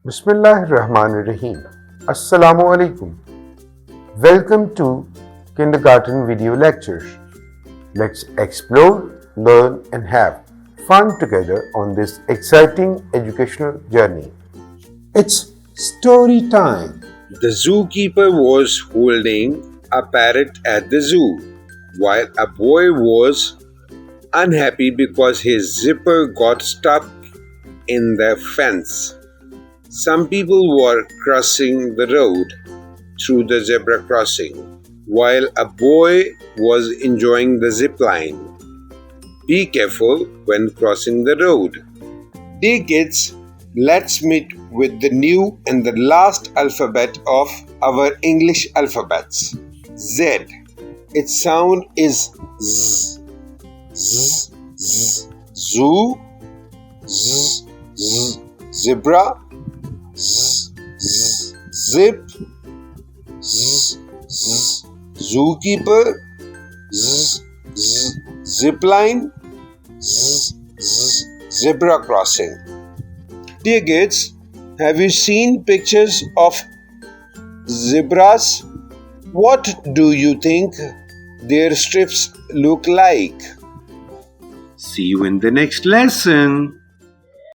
Bismillahirrahmanirrahim. Assalamu alaikum. Welcome to Kindergarten Video Lectures. Let's explore, learn, and have fun together on this exciting educational journey. It's story time. The zookeeper was holding a parrot at the zoo, while a boy was unhappy because his zipper got stuck in the fence. Some people were crossing the road through the zebra crossing, while a boy was enjoying the zip line. Be careful when crossing the road. Dear kids, let's meet with the new and the last alphabet of our English alphabets. Z. Its sound is Z. Z, Z, zoo, Z, Z, zebra, Z, Z, zip, Z, Z, zookeeper, Z, Z, zipline, Z, Z, zebra crossing. Dear kids, have you seen pictures of zebras? What do you think their strips look like? See you in the next lesson.